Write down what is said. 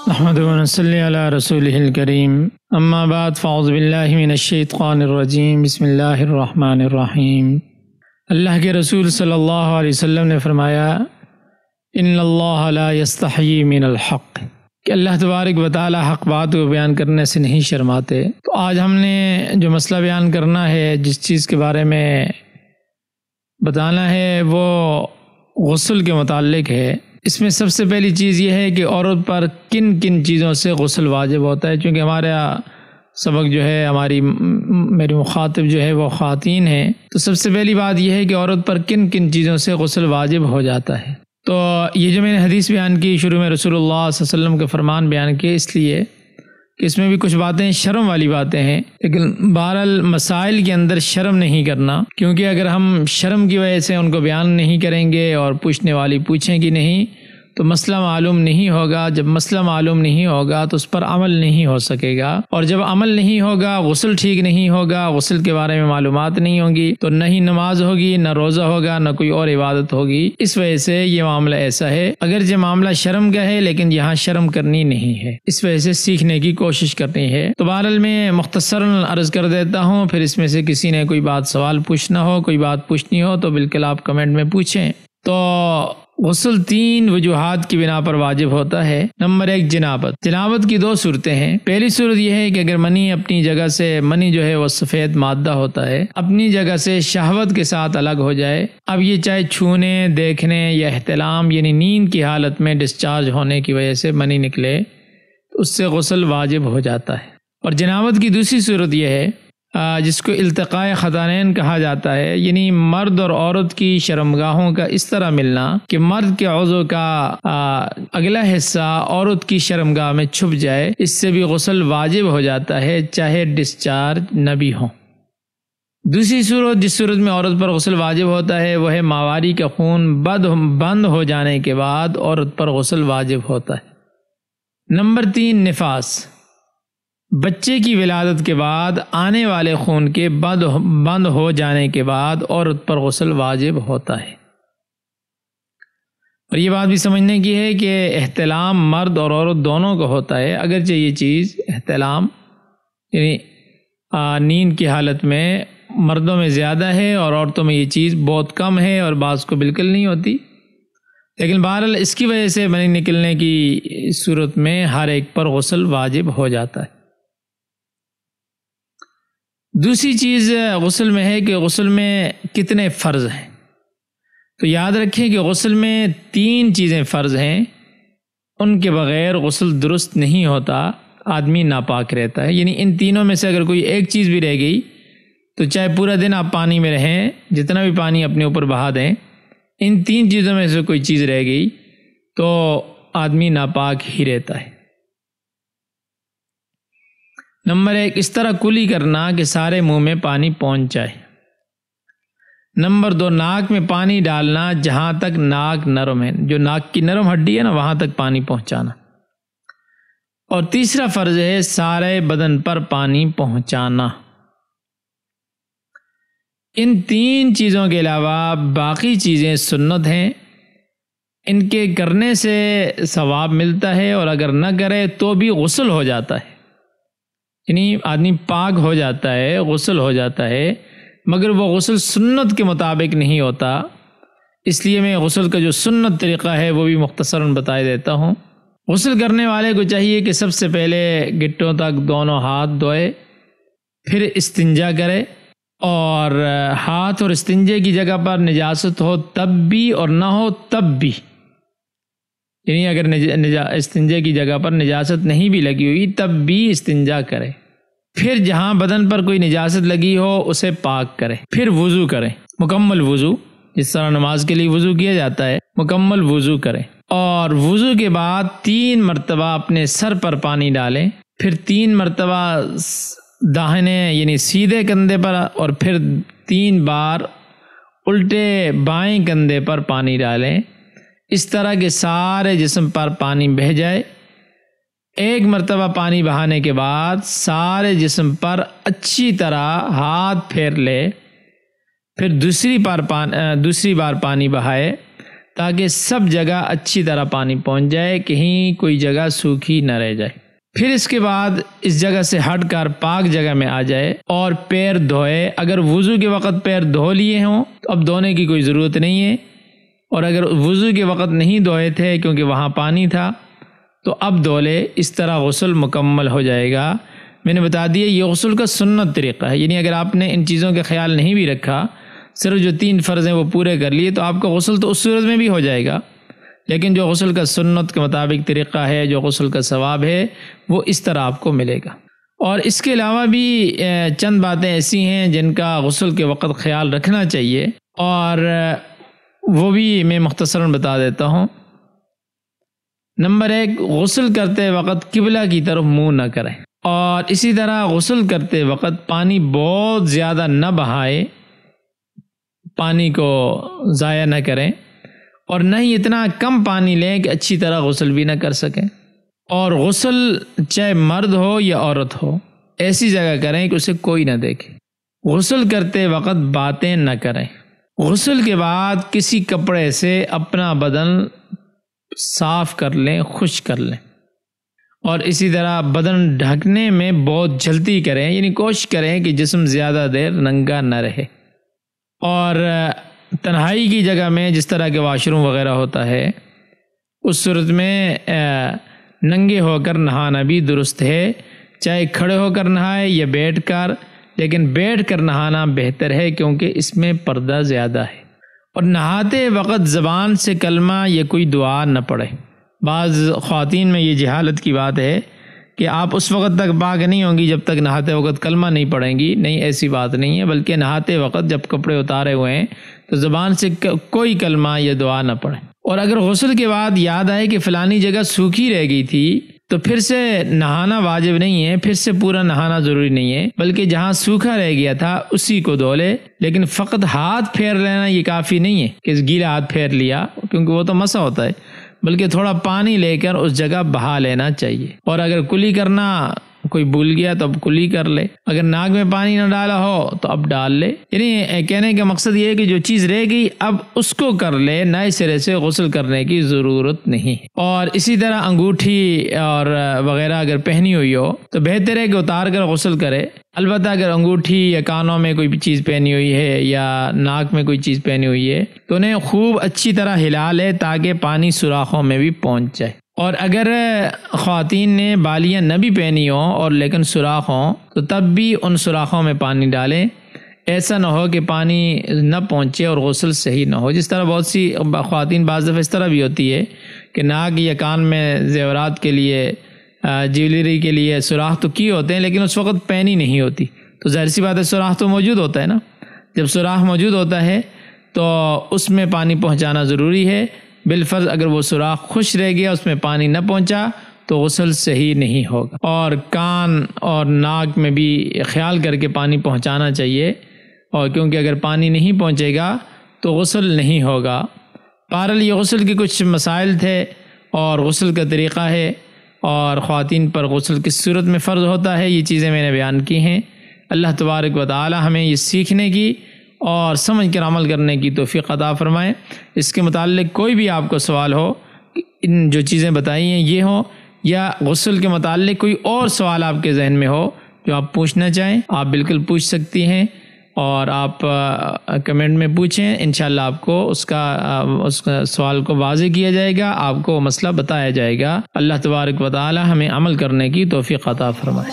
نحمده ونصلي على رسوله الكريم اما بعد فاعوذ باللہ من الشیطان الرجیم بسم اللہ الرحمن الرحیم۔ اللہ کے رسول صلی اللہ علیہ وسلم نے فرمایا ان اللہ لا یستحیی من الحق، کہ اللہ تبارک و تعالی حق بات کو بیان کرنے سے نہیں شرماتے۔ تو آج ہم نے جو مسئلہ بیان کرنا ہے، جس چیز کے بارے میں بتانا ہے، وہ غسل کے متعلق ہے۔ اس میں سب سے پہلی چیز یہ ہے کہ عورت پر کن کن چیزوں سے غسل واجب ہوتا ہے، چونکہ ہمارا سبق جو ہے، میری مخاطب جو ہے وہ خواتین ہیں، تو سب سے پہلی بات یہ ہے کہ عورت پر کن کن چیزوں سے غسل واجب ہو جاتا ہے۔ تو یہ جو میں نے حدیث بیان کی، شروع میں رسول اللہ صلی اللہ علیہ وسلم کے فرمان بیان کیے، اس لیے کہ اس میں بھی کچھ باتیں شرم والی باتیں ہیں، لیکن بہرحال مسائل کے اندر شرم نہیں کرنا، کیونکہ اگر ہم شرم کی وجہ سے ان کو بیان نہیں کریں گے اور پوچھنے والی پوچھیں گی نہیں تو مسئلہ معلوم نہیں ہوگا۔ جب مسئلہ معلوم نہیں ہوگا تو اس پر عمل نہیں ہو سکے گا، اور جب عمل نہیں ہوگا، غسل ٹھیک نہیں ہوگا، غسل کے بارے میں معلومات نہیں ہوں گی، تو نہ ہی نماز ہوگی، نہ روزہ ہوگا، نہ کوئی اور عبادت ہوگی۔ اس وجہ سے یہ معاملہ ایسا ہے، اگرچہ معاملہ شرم کا ہے لیکن یہاں شرم کرنی نہیں ہے، اس وجہ سے سیکھنے کی کوشش کرنی ہے۔ تو بہرحال میں مختصراً عرض کر دیتا ہوں، پھر اس میں سے کسی نے کوئی بات سوال پوچھنا ہو، کوئی بات پوچھنی ہو تو بالکل آپ کمنٹ میں پوچھیں۔ تو غسل 3 وجوہات کی بنا پر واجب ہوتا ہے۔ نمبر 1، جنابت۔ جنابت کی 2 صورتیں ہیں۔ پہلی صورت یہ ہے کہ اگر منی اپنی جگہ سے، منی جو ہے وہ سفید مادہ ہوتا ہے، اپنی جگہ سے شہوت کے ساتھ الگ ہو جائے، اب یہ چاہے چھونے، دیکھنے یا احتلام یعنی نیند کی حالت میں ڈسچارج ہونے کی وجہ سے منی نکلے تو اس سے غسل واجب ہو جاتا ہے۔ اور جنابت کی دوسری صورت یہ ہے جس کو التقاء خطانین کہا جاتا ہے، یعنی مرد اور عورت کی شرمگاہوں کا اس طرح ملنا کہ مرد کے عضو کا اگلا حصہ عورت کی شرمگاہ میں چھپ جائے، اس سے بھی غسل واجب ہو جاتا ہے، چاہے ڈسچارج نہ بھی ہو۔ دوسری صورت، جس صورت میں عورت پر غسل واجب ہوتا ہے، وہ ہے ماواری کا خون بند ہو جانے کے بعد عورت پر غسل واجب ہوتا ہے۔ نمبر 3، نفاس۔ بچے کی ولادت کے بعد آنے والے خون کے بند ہو جانے کے بعد عورت پر غسل واجب ہوتا ہے۔ اور یہ بات بھی سمجھنے کی ہے کہ احتلام مرد اور عورت دونوں کو ہوتا ہے، اگرچہ یہ چیز احتلام یعنی نیند کی حالت میں مردوں میں زیادہ ہے اور عورتوں میں یہ چیز بہت کم ہے اور بعض کو بالکل نہیں ہوتی، لیکن بہرحال اس کی وجہ سے منی نکلنے کی صورت میں ہر ایک پر غسل واجب ہو جاتا ہے۔ دوسری چیز غسل میں ہے کہ غسل میں کتنے فرض ہیں۔ تو یاد رکھیں کہ غسل میں 3 چیزیں فرض ہیں، ان کے بغیر غسل درست نہیں ہوتا، آدمی ناپاک رہتا ہے۔ یعنی ان تینوں میں سے اگر کوئی ایک چیز بھی رہ گئی تو چاہے پورا دن آپ پانی میں رہیں، جتنا بھی پانی اپنے اوپر بہا دیں، ان 3 چیزوں میں سے کوئی چیز رہ گئی تو آدمی ناپاک ہی رہتا ہے۔ نمبر 1، اس طرح کلی کرنا کہ سارے منہ میں پانی پہنچ جائے۔ نمبر 2، ناک میں پانی ڈالنا جہاں تک ناک نرم ہے، جو ناک کی نرم ہڈی ہے نا، وہاں تک پانی پہنچانا۔ اور تیسرا فرض ہے سارے بدن پر پانی پہنچانا۔ ان 3 چیزوں کے علاوہ باقی چیزیں سنت ہیں، ان کے کرنے سے ثواب ملتا ہے، اور اگر نہ کرے تو بھی غسل ہو جاتا ہے، یعنی آدمی پاک ہو جاتا ہے، غسل ہو جاتا ہے، مگر وہ غسل سنت کے مطابق نہیں ہوتا۔ اس لیے میں غسل کا جو سنت طریقہ ہے وہ بھی مختصراً بتا دیتا ہوں۔ غسل کرنے والے کو چاہیے کہ سب سے پہلے گٹوں تک دونوں ہاتھ دھوئے، پھر استنجا کرے، اور ہاتھ اور استنجے کی جگہ پر نجاست ہو تب بھی اور نہ ہو تب بھی، یعنی اگر استنجے کی جگہ پر نجاست نہیں بھی لگی ہوئی تب بھی استنجا کرے، پھر جہاں بدن پر کوئی نجاست لگی ہو اسے پاک کرے، پھر وضو کرے، مکمل وضو، جس طرح نماز کے لیے وضو کیا جاتا ہے، مکمل وضو کرے، اور وضو کے بعد 3 مرتبہ اپنے سر پر پانی ڈالیں، پھر 3 مرتبہ داہنے یعنی سیدھے کندھے پر اور پھر 3 بار الٹے بائیں کندھے پر پانی ڈالیں، اس طرح کہ سارے جسم پر پانی بہہ جائے۔ ایک مرتبہ پانی بہانے کے بعد سارے جسم پر اچھی طرح ہاتھ پھیر لے، پھر دوسری بار پانی بہائے تاکہ سب جگہ اچھی طرح پانی پہنچ جائے، کہیں کوئی جگہ سوکھی نہ رہ جائے۔ پھر اس کے بعد اس جگہ سے ہٹ کر پاک جگہ میں آ جائے اور پیر دھوئے۔ اگر وضو کے وقت پیر دھو لیے ہوں تو اب دھونے کی کوئی ضرورت نہیں ہے، اور اگر وضو کے وقت نہیں دھوئے تھے کیونکہ وہاں پانی تھا تو اب دھو لے، اس طرح غسل مکمل ہو جائے گا۔ میں نے بتا دیا یہ غسل کا سنت طریقہ ہے، یعنی اگر آپ نے ان چیزوں کا خیال نہیں بھی رکھا، صرف جو 3 فرض ہیں وہ پورے کر لیے، تو آپ کا غسل تو اس صورت میں بھی ہو جائے گا، لیکن جو غسل کا سنت کے مطابق طریقہ ہے، جو غسل کا ثواب ہے، وہ اس طرح آپ کو ملے گا۔ اور اس کے علاوہ بھی چند باتیں ایسی ہیں جن کا غسل کے وقت خیال رکھنا چاہیے، اور وہ بھی میں مختصراً بتا دیتا ہوں۔ نمبر 1، غسل کرتے وقت قبلہ کی طرف منہ نہ کریں، اور اسی طرح غسل کرتے وقت پانی بہت زیادہ نہ بہائے، پانی کو ضائع نہ کریں، اور نہ ہی اتنا کم پانی لیں کہ اچھی طرح غسل بھی نہ کر سکیں۔ اور غسل چاہے مرد ہو یا عورت ہو، ایسی جگہ کریں کہ اسے کوئی نہ دیکھے۔ غسل کرتے وقت باتیں نہ کریں۔ غسل کے بعد کسی کپڑے سے اپنا بدن صاف کر لیں، خشک کر لیں، اور اسی طرح بدن ڈھکنے میں بہت جلدی کریں، یعنی کوشش کریں کہ جسم زیادہ دیر ننگا نہ رہے۔ اور تنہائی کی جگہ میں جس طرح کے واش روم وغیرہ ہوتا ہے، اس صورت میں ننگے ہو کر نہانا بھی درست ہے، چاہے کھڑے ہو کر نہائے یا بیٹھ کر، لیکن بیٹھ کر نہانا بہتر ہے کیونکہ اس میں پردہ زیادہ ہے۔ اور نہاتے وقت زبان سے کلمہ یا کوئی دعا نہ پڑھے۔ بعض خواتین میں یہ جہالت کی بات ہے کہ آپ اس وقت تک پاک نہیں ہوں گی جب تک نہاتے وقت کلمہ نہیں پڑھیں گی۔ نہیں، ایسی بات نہیں ہے، بلکہ نہاتے وقت جب کپڑے اتارے ہوئے ہیں تو زبان سے کوئی کلمہ یا دعا نہ پڑھیں۔ اور اگر غسل کے بعد یاد آئے کہ فلانی جگہ سوکھی رہ گئی تھی تو پھر سے نہانا واجب نہیں ہے، پھر سے پورا نہانا ضروری نہیں ہے، بلکہ جہاں سوکھا رہ گیا تھا اسی کو دھو لے۔ لیکن فقط ہاتھ پھیر لینا یہ کافی نہیں ہے کہ گیلا ہاتھ پھیر لیا، کیونکہ وہ تو مسح ہوتا ہے، بلکہ تھوڑا پانی لے کر اس جگہ بہا لینا چاہیے۔ اور اگر کلی کرنا کوئی بھول گیا تو اب کلی کر لے، اگر ناک میں پانی نہ ڈالا ہو تو اب ڈال لے۔ یعنی کہنے کا مقصد یہ ہے کہ جو چیز رہ گئی اب اس کو کر لے، نئے سرے سے غسل کرنے کی ضرورت نہیں۔ اور اسی طرح انگوٹھی اور وغیرہ اگر پہنی ہوئی ہو تو بہتر ہے کہ اتار کر غسل کرے۔ البتہ اگر انگوٹھی یا کانوں میں کوئی بھی چیز پہنی ہوئی ہے یا ناک میں کوئی چیز پہنی ہوئی ہے تو انہیں خوب اچھی طرح ہلا لے تاکہ پانی سوراخوں میں بھی پہنچ جائے۔ اور اگر خواتین نے بالیاں نہ بھی پہنی ہوں اور لیکن سوراخ ہوں تو تب بھی ان سوراخوں میں پانی ڈالیں، ایسا نہ ہو کہ پانی نہ پہنچے اور غسل صحیح نہ ہو۔ جس طرح بہت سی خواتین بعض دفعہ اس طرح بھی ہوتی ہے کہ ناک یا کان میں زیورات کے لیے، جیولری کے لیے سوراخ تو کیے ہوتے ہیں لیکن اس وقت پہنی نہیں ہوتی، تو ظاہر سی بات ہے سوراخ تو موجود ہوتا ہے نا۔ جب سوراخ موجود ہوتا ہے تو اس میں پانی پہنچانا ضروری ہے۔ بالفرض اگر وہ سوراخ خشک رہ گیا، اس میں پانی نہ پہنچا تو غسل صحیح نہیں ہوگا۔ اور کان اور ناک میں بھی خیال کر کے پانی پہنچانا چاہیے، اور کیونکہ اگر پانی نہیں پہنچے گا تو غسل نہیں ہوگا۔ بہرحال یہ غسل کے کچھ مسائل تھے اور غسل کا طریقہ ہے، اور خواتین پر غسل کس صورت میں فرض ہوتا ہے، یہ چیزیں میں نے بیان کی ہیں۔ اللہ تبارک و تعالی ہمیں یہ سیکھنے کی اور سمجھ کر عمل کرنے کی توفیق عطا فرمائے۔ اس کے متعلق کوئی بھی آپ کو سوال ہو، ان جو چیزیں بتائی ہیں یہ ہوں، یا غسل کے متعلق کوئی اور سوال آپ کے ذہن میں ہو جو آپ پوچھنا چاہیں، آپ بالکل پوچھ سکتی ہیں، اور آپ کمنٹ میں پوچھیں، انشاءاللہ آپ کو اس کا سوال کو واضح کیا جائے گا، آپ کو مسئلہ بتایا جائے گا۔ اللہ تبارک و تعالی ہمیں عمل کرنے کی توفیق عطا فرمائے۔